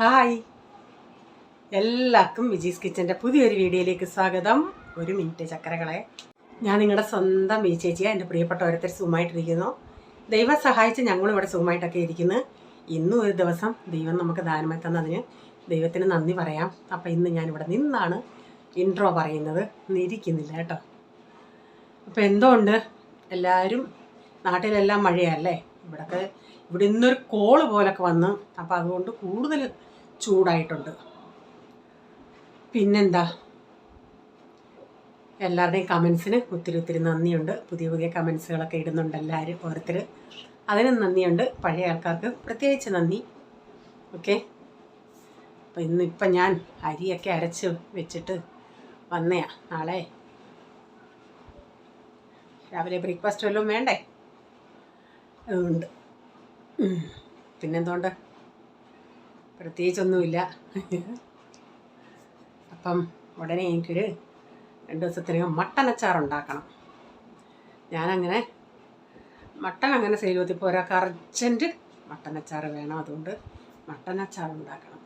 Hi, എല്ലാവർക്കും വിജീസ് കിച്ചൻ്റെ പുതിയൊരു വീഡിയോയിലേക്ക് സ്വാഗതം. ഒരു മിനിറ്റ് ചക്കരകളെ, ഞാൻ നിങ്ങളുടെ സ്വന്തം വി ചേച്ചിയാണ്. എൻ്റെ പ്രിയപ്പെട്ട ഓരോരുത്തർ സുഖമായിട്ടിരിക്കുന്നു. ദൈവം സഹായിച്ച് ഞങ്ങളിവിടെ സുഖമായിട്ടൊക്കെ ഇരിക്കുന്നു. ഇന്നും ഒരു ദിവസം ദൈവം നമുക്ക് ദാനമായി തന്നതിന് ദൈവത്തിന് നന്ദി പറയാം. അപ്പം ഇന്ന് ഞാനിവിടെ നിന്നാണ് ഇൻട്രോ പറയുന്നത്, ഇരിക്കുന്നില്ല കേട്ടോ. അപ്പോൾ എന്തുകൊണ്ട് എല്ലാവരും നാട്ടിലെല്ലാം മഴയല്ലേ, ഇവിടെ ഇന്നൊരു കോള് പോലൊക്കെ വന്ന്, അപ്പം അതുകൊണ്ട് കൂടുതൽ ചൂടായിട്ടുണ്ട്. പിന്നെന്താ, എല്ലാവരുടെയും കമൻസിന് ഒത്തിരി നന്ദിയുണ്ട്. പുതിയ കമൻസുകളൊക്കെ ഇടുന്നുണ്ട് എല്ലാവരും, ഓരോരുത്തർ. അതിനും നന്ദിയുണ്ട്. പഴയ ആൾക്കാർക്ക് പ്രത്യേകിച്ച് നന്ദി. ഓക്കെ. അപ്പം ഇന്നിപ്പം ഞാൻ അരിയൊക്കെ അരച്ച് വെച്ചിട്ട് വന്നയാ. നാളെ രാവിലെ ബ്രേക്ക്ഫാസ്റ്റ് വല്ലതും വേണ്ടേ, അതുകൊണ്ട്. പിന്നെന്തുകൊണ്ട്, പ്രത്യേകിച്ചൊന്നുമില്ല. അപ്പം ഉടനെ എനിക്കൊരു 2 ദിവസത്തിനകം മട്ടൻ അച്ചാറുണ്ടാക്കണം. ഞാനങ്ങനെ മട്ടൻ അങ്ങനെ സെയിൽവത്തിപ്പോൾ ഒരാൾക്ക് അർജൻറ്റ് മട്ടൻ അച്ചാർ വേണം, അതുകൊണ്ട് മട്ടൻ അച്ചാർ ഉണ്ടാക്കണം.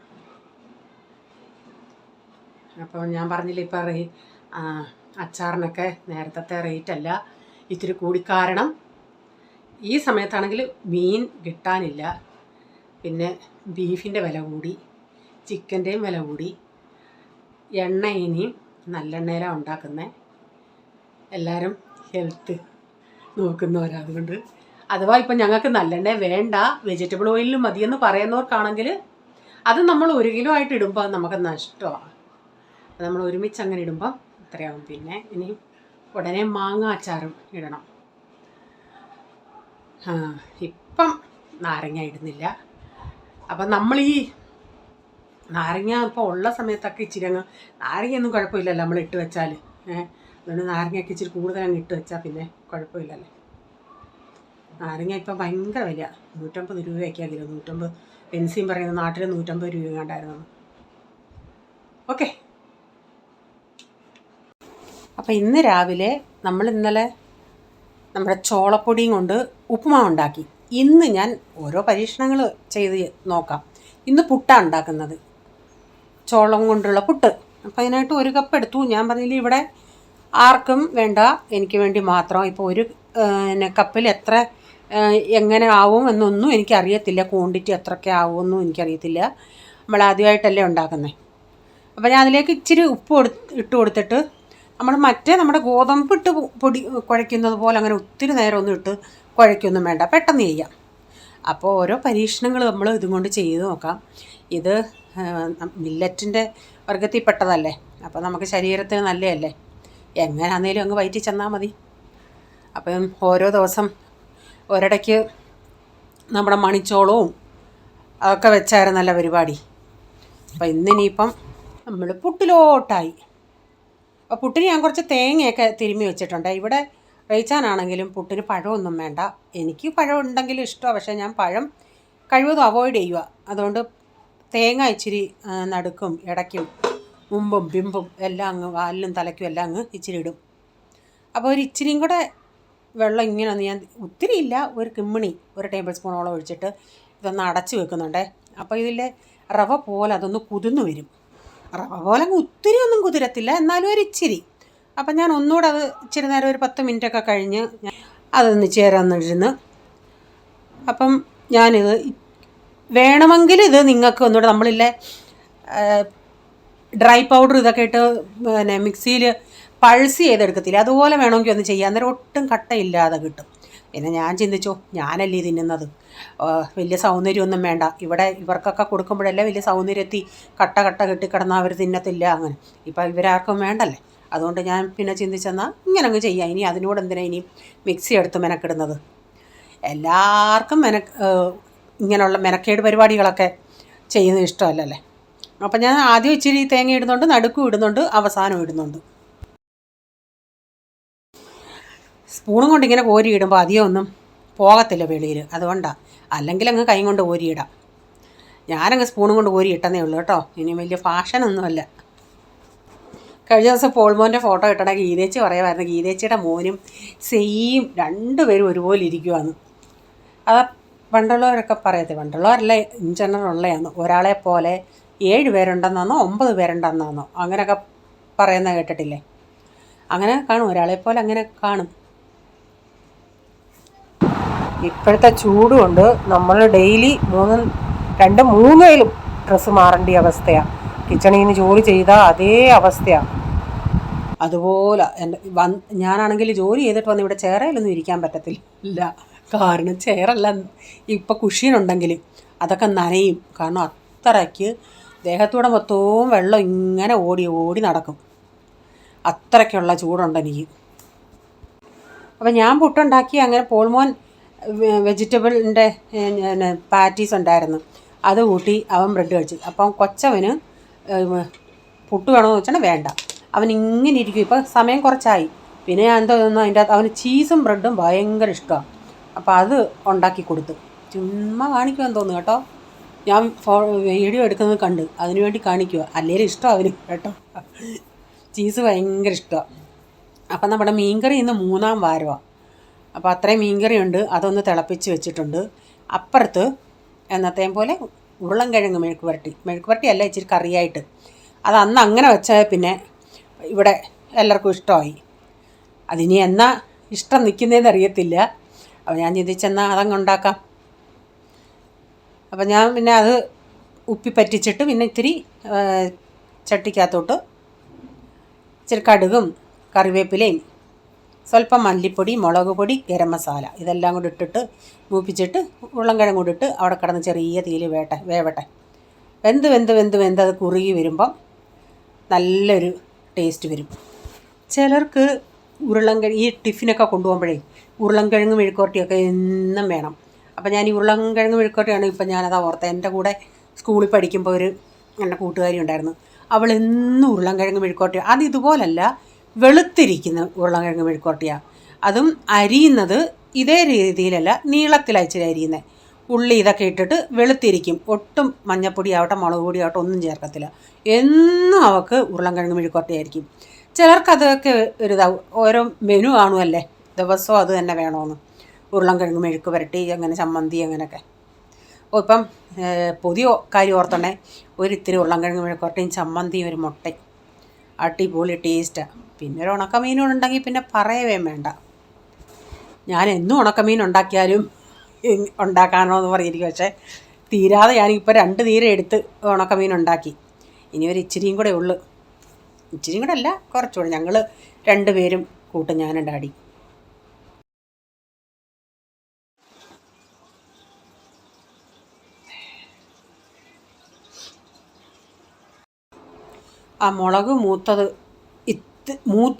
അപ്പോൾ ഞാൻ പറഞ്ഞില്ല, ഇപ്പോൾ അച്ചാറിനൊക്കെ നേരത്തെ റേറ്റല്ല, ഇത്തിരി കൂടി. കാരണം ഈ സമയത്താണെങ്കിൽ മീൻ കിട്ടാനില്ല, പിന്നെ ബീഫിൻ്റെ വില കൂടി, ചിക്കൻ്റെയും വില കൂടി, എണ്ണ ഇനിയും നല്ലെണ്ണയിലാണ് ഉണ്ടാക്കുന്നത്. എല്ലാവരും ഹെൽത്ത് നോക്കുന്നവരാ. അതുകൊണ്ട് അഥവാ ഇപ്പം ഞങ്ങൾക്ക് നല്ലെണ്ണ വേണ്ട, വെജിറ്റബിൾ ഓയിലും മതിയെന്ന് പറയുന്നവർക്കാണെങ്കിൽ അത് നമ്മൾ 1 കിലോ ആയിട്ട് ഇടുമ്പോൾ നമുക്ക് നഷ്ടമാണ്. അത് നമ്മൾ ഒരുമിച്ച് അങ്ങനെ ഇടുമ്പം ഇത്രയാവും. പിന്നെ ഇനി ഉടനെ മാങ്ങ അച്ചാറും ഇടണം. ഇപ്പം നാരങ്ങ ഇടുന്നില്ല. അപ്പം നമ്മൾ ഈ നാരങ്ങ ഇപ്പോൾ ഉള്ള സമയത്തൊക്കെ ഇച്ചിരി അങ്ങ്, നാരങ്ങയൊന്നും കുഴപ്പമില്ലല്ലോ നമ്മൾ ഇട്ട് വെച്ചാൽ. അതുകൊണ്ട് നാരങ്ങയൊക്കെ ഇച്ചിരി കൂടുതൽ അങ്ങ് ഇട്ട് വെച്ചാൽ പിന്നെ കുഴപ്പമില്ലല്ലോ. നാരങ്ങ ഇപ്പം ഭയങ്കര വില, 150 രൂപയൊക്കെയാ കിലോ. 150 പെൻസിയും പറയുന്നത് നാട്ടിൽ 150 രൂപ കണ്ടായിരുന്നു. ഓക്കെ. അപ്പം ഇന്ന് രാവിലെ ഇന്നലെ നമ്മുടെ ചോളപ്പൊടിയും കൊണ്ട് ഉപ്പുമാവ് ഉണ്ടാക്കി. ഇന്ന് ഞാൻ ഓരോ പരീക്ഷണങ്ങൾ ചെയ്ത് നോക്കാം. ഇന്ന് പുട്ടാണ് ഉണ്ടാക്കുന്നത്, ചോളം കൊണ്ടുള്ള പുട്ട്. അപ്പം അതിനായിട്ട് 1 കപ്പ് എടുത്തു. ഞാൻ പറഞ്ഞില്ല, ഇവിടെ ആർക്കും വേണ്ട, എനിക്ക് വേണ്ടി മാത്രം. ഇപ്പോൾ ഒരു കപ്പിൽ എത്ര എങ്ങനെ ആവും എന്നൊന്നും എനിക്കറിയത്തില്ല. ക്വാണ്ടിറ്റി എത്രയൊക്കെ ആവുമെന്നും എനിക്കറിയത്തില്ല. നമ്മൾ ആദ്യമായിട്ടല്ലേ ഉണ്ടാക്കുന്നത്. അപ്പോൾ ഞാൻ അതിലേക്ക് ഇച്ചിരി ഉപ്പ് ഇട്ട് കൊടുത്തിട്ട്, നമ്മുടെ ഗോതമ്പ് ഇട്ട് പൊടി കുഴയ്ക്കുന്നത് പോലെ അങ്ങനെ ഒത്തിരി നേരം ഒന്നും ഇട്ട് കുഴയ്ക്കൊന്നും വേണ്ട, പെട്ടെന്ന് ചെയ്യാം. അപ്പോൾ ഓരോ പരീക്ഷണങ്ങൾ നമ്മൾ ഇതും കൊണ്ട് ചെയ്ത് നോക്കാം. ഇത് മില്ലറ്റിൻ്റെ വർഗത്തിൽപ്പെട്ടതല്ലേ, അപ്പോൾ നമുക്ക് ശരീരത്തിന് നല്ലതല്ലേ. എങ്ങനെയാണെങ്കിലും അങ്ങ് വയറ്റിൽ ചെന്നാൽ മതി. അപ്പം ഓരോ ദിവസം ഒരിടയ്ക്ക് നമ്മുടെ മണിച്ചോളവും അതൊക്കെ വെച്ചായിരുന്നല്ല പരിപാടി. അപ്പോൾ ഇന്നിനിയിപ്പം നമ്മൾ പുട്ടിലോട്ടായി. അപ്പോൾ പുട്ടിന് ഞാൻ കുറച്ച് തേങ്ങയൊക്കെ തിരുമ്മി വെച്ചിട്ടുണ്ട്. ഇവിടെ റേച്ചാനാണെങ്കിലും പുട്ടിന് പഴമൊന്നും വേണ്ട. എനിക്ക് പഴം ഉണ്ടെങ്കിലും ഇഷ്ടമാണ്, പക്ഷേ ഞാൻ പഴം കഴിവതും അവോയ്ഡ് ചെയ്യുക. അതുകൊണ്ട് തേങ്ങ ഇച്ചിരി നടുക്കും ഇടയ്ക്കും മുമ്പും പിമ്പും എല്ലാം അങ്ങ്, വാലിലും തലയ്ക്കും എല്ലാം അങ്ങ് ഇച്ചിരി ഇടും. അപ്പോൾ ഒരു ഇച്ചിരിയും കൂടെ വെള്ളം ഇങ്ങനെ ഒന്ന് ഞാൻ, ഒത്തിരി ഇല്ല, ഒരു കിമ്മിണി 1 ടേബിൾ സ്പൂണോളം ഒഴിച്ചിട്ട് ഇതൊന്ന് അടച്ച് വെക്കുന്നുണ്ടേ. അപ്പോൾ ഇതിലെ റവ പോലെ അതൊന്ന് കുതിർന്ന് വരും. റവ പോലെ ഒത്തിരി ഒന്നും കുതിരത്തില്ല, എന്നാലും ഒരു ഇച്ചിരി. അപ്പം ഞാൻ ഒന്നുകൂടെ അത് ഇച്ചിരി നേരം ഒരു 10 മിനിറ്റൊക്കെ കഴിഞ്ഞ് അതൊന്ന് ചേരാന്നിരുന്ന്. അപ്പം ഞാനിത് വേണമെങ്കിൽ ഇത് നിങ്ങൾക്ക് ഒന്നുകൂടെ, നമ്മളില്ലേ ഡ്രൈ പൗഡർ ഇതൊക്കെ ഇട്ട് പിന്നെ മിക്സിയിൽ പൾസ് ചെയ്തെടുക്കത്തില്ല, അതുപോലെ വേണമെങ്കിൽ ഒന്ന് ചെയ്യാം. അന്നേരം ഒട്ടും കട്ടയില്ലാതെ കിട്ടും. പിന്നെ ഞാൻ ചിന്തിച്ചു, ഞാനല്ലേ തിന്നുന്നത്, വലിയ സൗന്ദര്യമൊന്നും വേണ്ട. ഇവിടെ ഇവർക്കൊക്കെ കൊടുക്കുമ്പോഴല്ലേ വലിയ സൗന്ദര്യത്തിൽ കട്ട കെട്ടിക്കിടന്നാൽ അവർ തിന്നത്തില്ല. അങ്ങനെ ഇപ്പം ഇവരാർക്കും വേണ്ടല്ലേ. അതുകൊണ്ട് ഞാൻ പിന്നെ ചിന്തിച്ചെന്നാൽ ഇങ്ങനെ അങ്ങ് ചെയ്യാം. ഇനി അതിനോട് എന്തിനാ ഇനി മിക്സി എടുത്ത് മെനക്കിടുന്നത്. എല്ലാവർക്കും ഇങ്ങനെയുള്ള മെനക്കേട് പരിപാടികളൊക്കെ ചെയ്യുന്നത് ഇഷ്ടമല്ലല്ലേ. അപ്പം ഞാൻ ആദ്യം ഇച്ചിരി തേങ്ങ ഇടുന്നുണ്ട്, നടുക്കും ഇടുന്നുണ്ട്, അവസാനം ഇടുന്നുണ്ട്. സ്പൂണും കൊണ്ട് ഇങ്ങനെ കോരി ഇടുമ്പോൾ അധികം ഒന്നും പോകത്തില്ല വെളിയിൽ, അതുകൊണ്ടാണ്. അല്ലെങ്കിൽ അങ്ങ് കൈ കൊണ്ട് കോരിയിടാം. ഞാനങ്ങ് സ്പൂണും കൊണ്ട് കോരി ഇട്ടെന്നേ ഉള്ളൂ കേട്ടോ. ഇനി വലിയ ഫാഷനൊന്നുമല്ല. കഴിഞ്ഞ ദിവസം പോൾമോൻ്റെ ഫോട്ടോ ഇട്ടണേ ഗീതേച്ചി പറയുമായിരുന്നു, ഗീതേച്ചിയുടെ മോനും സെയിം 2 പേരും ഒരുപോലെ ഇരിക്കുവാന്ന്. അത് പണ്ടുള്ളവരൊക്കെ പറയത്തെ, പണ്ടുള്ളവരല്ല ഇൻ ജനറൽ ഉള്ളതാണ്, ഒരാളെ പോലെ 7 പേരുണ്ടെന്നാണോ 9 പേരുണ്ടെന്നാണോ അങ്ങനെയൊക്കെ പറയുന്ന കേട്ടിട്ടില്ലേ? അങ്ങനെ കാണും, ഒരാളെ പോലെ അങ്ങനെ കാണും. ഇപ്പോഴത്തെ ചൂട് കൊണ്ട് നമ്മൾ ഡെയിലി 2-3 ഡ്രസ്സ് മാറേണ്ട അവസ്ഥയാണ്. കിച്ചണിൽ നിന്ന് ജോലി ചെയ്താൽ അതേ അവസ്ഥയാണ്. അതുപോലെ ഞാനാണെങ്കിൽ ജോലി ചെയ്തിട്ട് വന്ന് ഇവിടെ ചെയറയിലൊന്നും ഇരിക്കാൻ പറ്റത്തില്ല. കാരണം ചെയറല്ല, ഇപ്പം കുഷ്യനുണ്ടെങ്കിൽ അതൊക്കെ നനയും. കാരണം അത്രയ്ക്ക് ദേഹത്തൂടെ മൊത്തവും വെള്ളം ഇങ്ങനെ ഓടി ഓടി നടക്കും. അത്രയ്ക്കുള്ള ചൂടുണ്ട് എനിക്ക്. അപ്പം ഞാൻ പുട്ടുണ്ടാക്കി. അങ്ങനെ പോൾമോൻ വെജിറ്റബിളിൻ്റെ പാറ്റീസ് ഉണ്ടായിരുന്നു, അത് കൂട്ടി അവൻ ബ്രെഡ് കഴിച്ചു. അപ്പം കൊച്ചവന് പുട്ട് വേണമെന്ന് വെച്ചാൽ വേണ്ട, അവൻ ഇങ്ങനെ ഇരിക്കും. ഇപ്പം സമയം കുറച്ചായി. പിന്നെ ഞാൻ എന്തോ അതിൻ്റെ അകത്ത് അവന് ചീസും ബ്രെഡും ഭയങ്കര ഇഷ്ടമാണ്. അപ്പോൾ അത് ഉണ്ടാക്കി കൊടുത്തു. ചുമ്മാ കാണിക്കുമെന്ന് തോന്നുന്നു കേട്ടോ. ഞാൻ വീഡിയോ എടുക്കുന്നത് കണ്ട് അതിനുവേണ്ടി കാണിക്കുക. അല്ലെങ്കിൽ ഇഷ്ടമാണ് അവന് കേട്ടോ, ചീസ് ഭയങ്കര ഇഷ്ടമാണ്. അപ്പം നമ്മുടെ മീൻകറി ഇന്ന് 3-ാം വാരമാണ്. അപ്പോൾ അത്രയും മീൻകറി ഉണ്ട്, അതൊന്ന് തിളപ്പിച്ച് വെച്ചിട്ടുണ്ട്. അപ്പുറത്ത് എന്നത്തെയും പോലെ ഉരുളൻകിഴങ്ങ് മെഴുക്ക് വരട്ടി അല്ല, ഇച്ചിരി കറിയായിട്ട്. അത് അന്ന് അങ്ങനെ വെച്ചാൽ പിന്നെ ഇവിടെ എല്ലാവർക്കും ഇഷ്ടമായി. അതിനി എന്നാ ഇഷ്ടം നിൽക്കുന്നതെന്ന് അറിയത്തില്ല. അപ്പോൾ ഞാൻ ചിന്തിച്ചെന്നാൽ അതങ്ങ് ഉണ്ടാക്കാം. അപ്പം ഞാൻ പിന്നെ അത് ഉപ്പി പറ്റിച്ചിട്ട് പിന്നെ ഇത്തിരി ചട്ടിക്കകത്തോട്ട് ഇച്ചിരി കടുകും കറിവേപ്പിലയും സ്വല്പം മല്ലിപ്പൊടി, മുളക് പൊടി, ഗരം മസാല ഇതെല്ലാം കൂടി ഇട്ടിട്ട് മൂപ്പിച്ചിട്ട് ഉരുളൻകിഴങ്ങ് കൂടി ഇട്ട് അവിടെ കിടന്ന് ചെറിയ തീയിൽ വേവട്ടെ. വെന്ത് അത് കുറുകി വരുമ്പം നല്ലൊരു ടേസ്റ്റ് വരും. ചിലർക്ക് ഈ ടിഫിനൊക്കെ കൊണ്ടുപോകുമ്പോഴേ ഉരുളൻകിഴങ്ങ് മെഴുക്കുവരട്ടിയൊക്കെ എന്നും വേണം. അപ്പം ഞാൻ ഈ ഉരുളൻകിഴങ്ങ് മെഴുക്കുവരട്ടിയാണ് ഇപ്പം ഞാനതാ ഓർത്തത്. എൻ്റെ കൂടെ സ്കൂളിൽ പഠിക്കുമ്പോൾ എൻ്റെ കൂട്ടുകാരി ഉണ്ടായിരുന്നു, അവൾ എന്നും ഉരുളൻകിഴങ്ങ് മെഴുക്കുവരട്ടി. അത് ഇതുപോലല്ല, വെളുത്തിരിക്കുന്ന ഉരുളൻകിഴങ്ങ് മെഴുക്കുവരട്ടിയാണ്. അതും അരിയുന്നത് ഇതേ രീതിയിലല്ല, നീളത്തിലയച്ചിട്ട് അരിയുന്നത്. ഉള്ളി ഇതൊക്കെ ഇട്ടിട്ട് വെളുത്തിരിക്കും. ഒട്ടും മഞ്ഞപ്പൊടി ആവട്ടെ മുളക് പൊടി ആവട്ടെ ഒന്നും ചേർക്കത്തില്ല. എന്നും അവൾക്ക് ഉരുളൻകിഴങ്ങ് മെഴുക്കുവരട്ടി ആയിരിക്കും. ചിലർക്കതൊക്കെ ഒരിതാവും, ഓരോ മെനു കാണുമല്ലേ, ദിവസവും അത് തന്നെ വേണമെന്ന്. ഉരുളൻകിഴങ്ങ് മെഴുക്ക് പുരട്ടി, അങ്ങനെ ചമ്മന്തി, അങ്ങനെയൊക്കെ. ഇപ്പം പുതിയ കാര്യം ഓർത്തണേ, ഒരിത്തിരി ഉരുളൻകിഴങ്ങ് മെഴുക്ക് പുരട്ടിയും ചമ്മന്തിയും ഒരു മുട്ടയും, അടിപൊളി ടേസ്റ്റാണ്. പിന്നെ ഒരു ഉണക്കമീനുണ്ടെങ്കിൽ പിന്നെ പറയവേ വേണ്ട. ഞാൻ എന്നും ഉണക്കമീൻ ഉണ്ടാക്കിയാലും ഉണ്ടാക്കാനോ എന്ന് പറഞ്ഞിരിക്കും. പക്ഷേ തീരാതെ ഞാനിപ്പോൾ 2 തീരെ എടുത്ത് ഉണക്കമീൻ ഉണ്ടാക്കി. ഇനി ഒരു ഇച്ചിരിയും കൂടെ ഉള്ളു. ഇച്ചിരിയും കൂടെ അല്ല, കുറച്ചുകൂടെ. ഞങ്ങൾ 2 പേരും കൂട്ടും, ഞാനും ഡാഡി. ആ മുളക് മൂത്തത്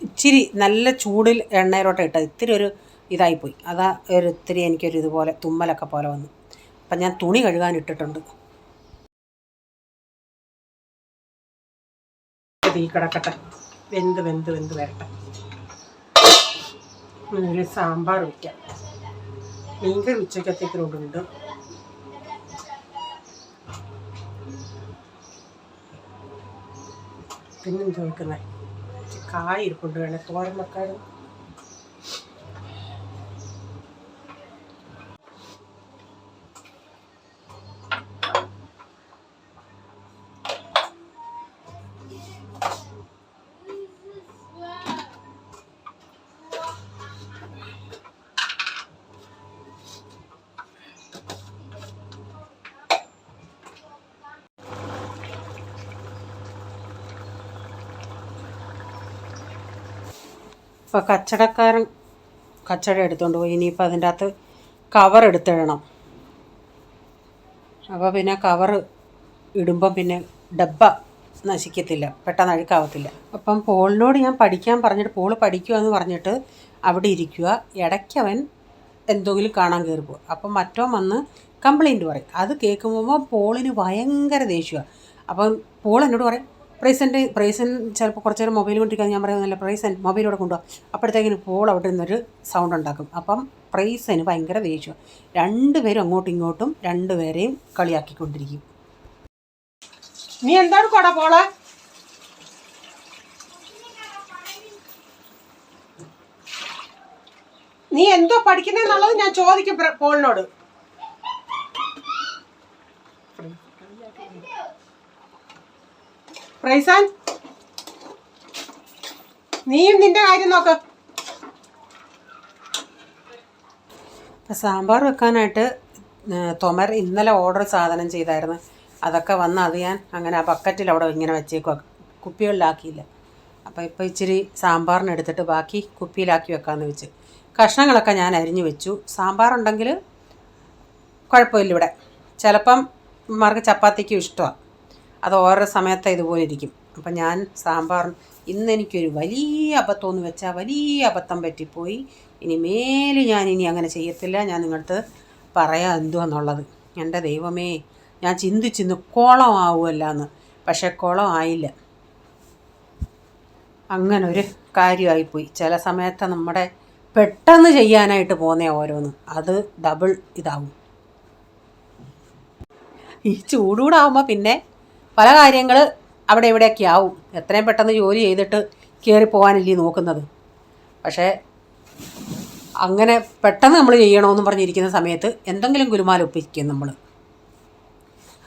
ഇച്ചിരി നല്ല ചൂടിൽ എണ്ണയിലോട്ട് ഇട്ടത് ഇത്തിരി ഒരു ഇതായിപ്പോയി. അതാ ഇത്തിരി എനിക്കൊരു ഇതുപോലെ തുമ്മലൊക്കെ പോലെ വന്നു. അപ്പം ഞാൻ തുണി കഴുകാൻ ഇട്ടിട്ടുണ്ട്. തീ കിടക്കട്ടെ, വെന്ത് വരട്ടെ. ഒരു സാമ്പാർ വയ്ക്കാം. മീൻകറി ഉച്ചക്കത്തേക്കിലോട്ടുണ്ട്. പിന്നെന്താ വെക്കുന്നത്? കായ ഇരിക്കൊണ്ട് വേണേ തോരൻ വെക്കാനും. ഇപ്പോൾ കച്ചവടക്കാരൻ കച്ചവടം എടുത്തുകൊണ്ട് പോയി. ഇനിയിപ്പോൾ അതിൻ്റെ അകത്ത് കവർ എടുത്തിടണം. അപ്പോൾ പിന്നെ കവർ ഇടുമ്പം പിന്നെ ഡബ്ബ നശിക്കത്തില്ല, പെട്ടെന്ന് അഴുക്കാവത്തില്ല. അപ്പം പോളിനോട് ഞാൻ പഠിക്കാൻ പറഞ്ഞിട്ട്, പോൾ പഠിക്കുക എന്ന് പറഞ്ഞിട്ട് അവിടെ ഇരിക്കുക. ഇടയ്ക്കവൻ എന്തെങ്കിലും കാണാൻ കയറി പോകും. അപ്പം മറ്റോ വന്ന് കംപ്ലയിൻറ്റ് പറയും. അത് കേൾക്കുമ്പോൾ പോളിന് ഭയങ്കര ദേഷ്യമാണ്. അപ്പം പോൾ എന്നോട് പറയും, പ്രൈസൻ ചിലപ്പോൾ കുറച്ച് നേരം മൊബൈൽ കൊണ്ടിരിക്കാൻ. ഞാൻ പറയുന്നില്ല, പ്രൈസൻ മൊബൈലോടെ കൊണ്ടുപോകാം. അപ്പോഴത്തേക്കിന് പോൾ അവിടെ നിന്നൊരു സൗണ്ട് ഉണ്ടാക്കും. അപ്പം പ്രൈസന് ഭയങ്കര ദേഷ്യമാണ്. 2 പേരും അങ്ങോട്ടും ഇങ്ങോട്ടും 2 പേരെയും കളിയാക്കിക്കൊണ്ടിരിക്കും. നീ എന്താണ് കൊടാ പോളെ? നീ എന്തോ പഠിക്കുന്നതെന്നുള്ളത് ഞാൻ ചോദിക്കും പോളിനോട്. പ്രൈസാൻ, നീയും നിന്റെ കാര്യം നോക്ക്. സാമ്പാർ വെക്കാനായിട്ട് തൊമർ ഇന്നലെ ഓർഡർ സാധനം ചെയ്തായിരുന്നു. അതൊക്കെ വന്ന് അത് ഞാൻ അങ്ങനെ ആ ബക്കറ്റിൽ അവിടെ ഇങ്ങനെ വെച്ചേക്കുക, കുപ്പികളിലാക്കിയില്ല. അപ്പോൾ ഇപ്പോൾ ഇച്ചിരി സാമ്പാറിന് എടുത്തിട്ട് ബാക്കി കുപ്പിയിലാക്കി വെക്കാമെന്ന് വെച്ച്. കഷ്ണങ്ങളൊക്കെ ഞാൻ അരിഞ്ഞു വെച്ചു. സാമ്പാറുണ്ടെങ്കിൽ കുഴപ്പമില്ല. ഇവിടെ ചിലപ്പം മാർക്ക് ചപ്പാത്തിക്കും ഇഷ്ടമാണ്. അത് ഓരോ സമയത്ത് ഇതുപോലെ ഇരിക്കും. അപ്പം ഞാൻ സാമ്പാർ ഇന്ന് എനിക്കൊരു വലിയ അബദ്ധം എന്ന് വെച്ചാൽ വലിയ അബദ്ധം പറ്റിപ്പോയി. ഇനി മേലിൽ ഞാനിനി അങ്ങനെ ചെയ്യത്തില്ല. ഞാൻ നിങ്ങളടുത്ത് പറയാം എന്തുവാന്നുള്ളത്. എൻ്റെ ദൈവമേ, ഞാൻ ചിന്തിച്ചിന്ന് കുളമാവുമല്ല എന്ന്. പക്ഷേ കുളമായില്ല. അങ്ങനൊരു കാര്യമായിപ്പോയി. ചില സമയത്ത് നമ്മുടെ പെട്ടെന്ന് ചെയ്യാനായിട്ട് പോകുന്ന ഓരോന്ന് അത് ഡബിൾ ഇതാവും. ഈ ചൂടൂടാവുമ്പോൾ പിന്നെ പല കാര്യങ്ങൾ അവിടെ ഇവിടെയൊക്കെ ആവും. എത്രയും പെട്ടെന്ന് ജോലി ചെയ്തിട്ട് കയറി പോകാനല്ലേ നോക്കുന്നത്. പക്ഷേ അങ്ങനെ പെട്ടെന്ന് നമ്മൾ ചെയ്യണമെന്ന് പറഞ്ഞിരിക്കുന്ന സമയത്ത് എന്തെങ്കിലും ഗുലുമാലൊപ്പിക്കും നമ്മൾ.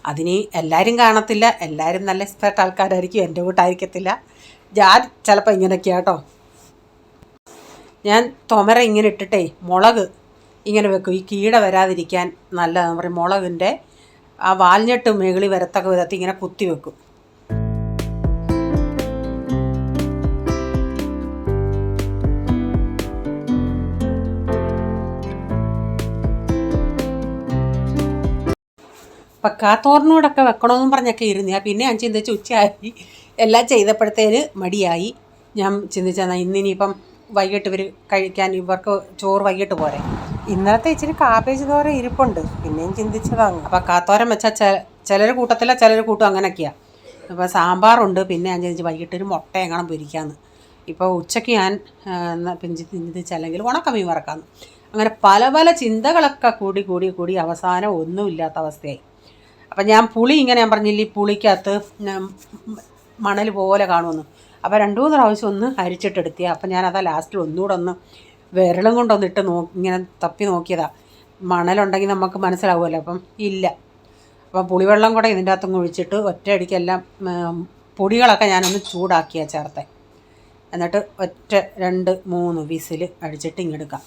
അതിന് എല്ലാവരും കാണത്തില്ല. എല്ലാവരും നല്ല എക്സ്പെർട്ട് ആൾക്കാരായിരിക്കും. എൻ്റെ കൂട്ടായിരിക്കത്തില്ല. ഞാൻ ചിലപ്പോൾ ഇങ്ങനെയൊക്കെയാണ് കേട്ടോ. ഞാൻ തൊമര ഇങ്ങനെ ഇട്ടിട്ടേ മുളക് ഇങ്ങനെ വെക്കും. ഈ കീട വരാതിരിക്കാൻ നല്ലതെന്ന് പറയും. മുളകിൻ്റെ ആ വാൽഞ്ഞെട്ട് മേളിൽ വരത്തക്ക വിധത്തിൽ ഇങ്ങനെ കുത്തി വെക്കും. പക്കാത്തോറിനോടൊക്കെ വെക്കണമെന്നും പറഞ്ഞൊക്കെ ഇരുന്നേ. പിന്നെ ഞാൻ ചിന്തിച്ച് ഉച്ചയായി എല്ലാം ചെയ്തപ്പോഴത്തേന് മടിയായി. ഞാൻ ചിന്തിച്ചാൽ ഇന്നിനിയിപ്പം വൈകിട്ട് ഇവർ കഴിക്കാൻ ഇവർക്ക് ചോറ് വൈകിട്ട് പോരെ. ഇന്നലത്തെ ഇച്ചിരി കാബേജ് തോര ഇരിപ്പുണ്ട്. പിന്നെയും ചിന്തിച്ചതാണ്. അപ്പം കാത്തോരൻ വെച്ചാൽ ചിലർ കൂട്ടത്തില്ല, ചിലർ കൂട്ടും, അങ്ങനെയൊക്കെയാണ്. അപ്പോൾ സാമ്പാറുണ്ട്. പിന്നെ ഞാൻ ചിന്തിച്ച് വൈകിട്ടൊരു മുട്ട എങ്ങനെ പൊരിക്കാമെന്ന്. ഇപ്പോൾ ഉച്ചയ്ക്ക് ഞാൻ ചിന്തിച്ചല്ലെങ്കിൽ ഉണക്കമീൻ വറക്കാമെന്ന്. അങ്ങനെ പല പല ചിന്തകളൊക്കെ കൂടി കൂടി കൂടി അവസാനം ഒന്നുമില്ലാത്ത അവസ്ഥയായി. അപ്പം ഞാൻ പുളി ഇങ്ങനെ ഞാൻ പറഞ്ഞില്ലേ, പുളിക്കകത്ത് മണൽ പോലെ കാണുമെന്ന്. അപ്പോൾ 2-3 പ്രാവശ്യം ഒന്ന് അരിച്ചിട്ടെടുത്തിയ. അപ്പം ഞാനതാ ലാസ്റ്റിൽ ഒന്നുകൂടെ ഒന്ന് വിരളും കൊണ്ടൊന്നിട്ട് ഇങ്ങനെ തപ്പി നോക്കിയതാണ്. മണലുണ്ടെങ്കിൽ നമുക്ക് മനസ്സിലാവുമല്ലോ. അപ്പം ഇല്ല. അപ്പം പുളിവെള്ളം കൂടെ ഇതിൻ്റെ അകത്തും ഒഴിച്ചിട്ട് ഒറ്റയടിക്കെല്ലാം പൊടികളൊക്കെ ഞാനൊന്ന് ചൂടാക്കിയാണ് ചേർത്തെ. എന്നിട്ട് 2-3 വിസിൽ അടിച്ചിട്ട് ഇങ്ങെടുക്കാം.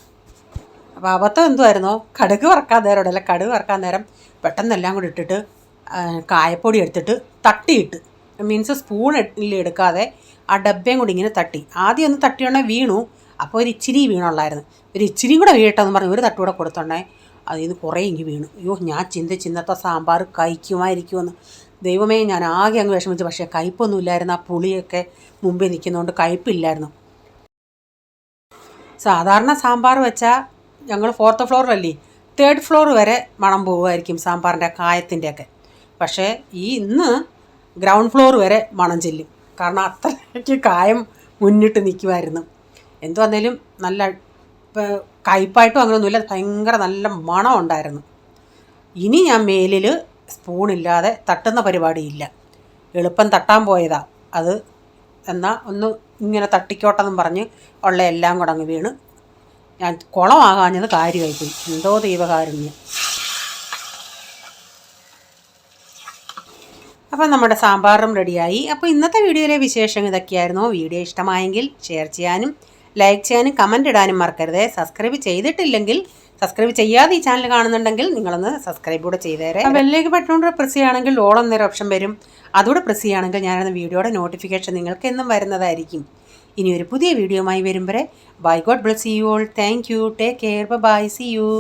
അപ്പോൾ അബദ്ധം എന്തുമായിരുന്നോ, കടുക് വറക്കാൻ നേരം ഉണ്ടല്ലോ, കടുക് വറക്കാൻ നേരം പെട്ടെന്ന് എല്ലാം കൂടി ഇട്ടിട്ട് കായപ്പൊടി എടുത്തിട്ട് തട്ടിയിട്ട്, മീൻസ് സ്പൂണിൽ എടുക്കാതെ ആ ഡബ്ബയും കൂടി ഇങ്ങനെ തട്ടി. ആദ്യം ഒന്ന് തട്ടിയോണ്ടേ വീണു. അപ്പോൾ ഒരു ഇച്ചിരി വീണുള്ളായിരുന്നു. ഒരു ഇച്ചിരിയും കൂടെ വീഴട്ടെന്ന് പറഞ്ഞ് ഒരു തട്ടുകൂടെ കൊടുത്തോണ്ടേ അതിൽ നിന്ന് കുറേ ഇങ്ങി വീണു. അയ്യോ, ഞാൻ ഇന്നത്തെ സാമ്പാർ കഴിക്കുമായിരിക്കുമെന്ന്. ദൈവമേ, ഞാൻ ആകെ അങ്ങ് വിഷമിച്ചു. പക്ഷേ കയ്പൊന്നും ഇല്ലായിരുന്നു. ആ പുളിയൊക്കെ മുമ്പിൽ നിൽക്കുന്നതുകൊണ്ട് കയ്പില്ലായിരുന്നു. സാധാരണ സാമ്പാർ വെച്ചാൽ ഞങ്ങൾ 4th ഫ്ലോറിലല്ലേ, 3rd ഫ്ലോർ വരെ മണം പോകുമായിരിക്കും സാമ്പാറിൻ്റെ കായത്തിൻ്റെയൊക്കെ. പക്ഷേ ഇന്ന് ഗ്രൗണ്ട് ഫ്ലോർ വരെ മണം ചെല്ലും. കാരണം അത്രയ്ക്ക് കായം മുന്നിട്ട് നിൽക്കുമായിരുന്നു. എന്തു വന്നാലും നല്ല കയ്പായിട്ടും അങ്ങനെയൊന്നുമില്ല, ഭയങ്കര നല്ല മണം ഉണ്ടായിരുന്നു. ഇനി ഞാൻ മേലിൽ സ്പൂണില്ലാതെ തട്ടുന്ന പരിപാടിയില്ല. എളുപ്പം തട്ടാൻ പോയതാ അത്. എന്നാൽ ഒന്ന് ഇങ്ങനെ തട്ടിക്കോട്ടെന്നും പറഞ്ഞ് ഉള്ള എല്ലാം കൂടെ അങ്ങ് വീണ് ഞാൻ കുളമാകാഞ്ഞത് കാര്യമായിപ്പോയി. എന്തോ ദൈവകാരുണ്യം. അപ്പം നമ്മുടെ സാമ്പാറും റെഡിയായി. അപ്പോൾ ഇന്നത്തെ വീഡിയോയിലെ വിശേഷം ഇതൊക്കെയായിരുന്നു. വീഡിയോ ഇഷ്ടമായെങ്കിൽ ഷെയർ ചെയ്യാനും ലൈക്ക് ചെയ്യാനും കമൻ്റ് ഇടാനും മറക്കരുത്. സബ്സ്ക്രൈബ് ചെയ്തിട്ടില്ലെങ്കിൽ, സബ്സ്ക്രൈബ് ചെയ്യാതെ ഈ ചാനൽ കാണുന്നുണ്ടെങ്കിൽ നിങ്ങളൊന്ന് സബ്സ്ക്രൈബ് കൂടെ ചെയ്തേരെ. ബെല്ലേക്ക് ബട്ടൺ പ്രസ് ചെയ്യുകയാണെങ്കിൽ ഓൾ എന്നൊരു ഓപ്ഷൻ വരും. അതുകൂടെ പ്രസ് ചെയ്യുകയാണെങ്കിൽ ഞാനെന്ന വീഡിയോയുടെ നോട്ടിഫിക്കേഷൻ നിങ്ങൾക്ക് എന്നും വരുന്നതായിരിക്കും. ഇനി ഒരു പുതിയ വീഡിയോയുമായി വരും വരെ bye, God bless you all. Thank you. Take care. Bye. See U.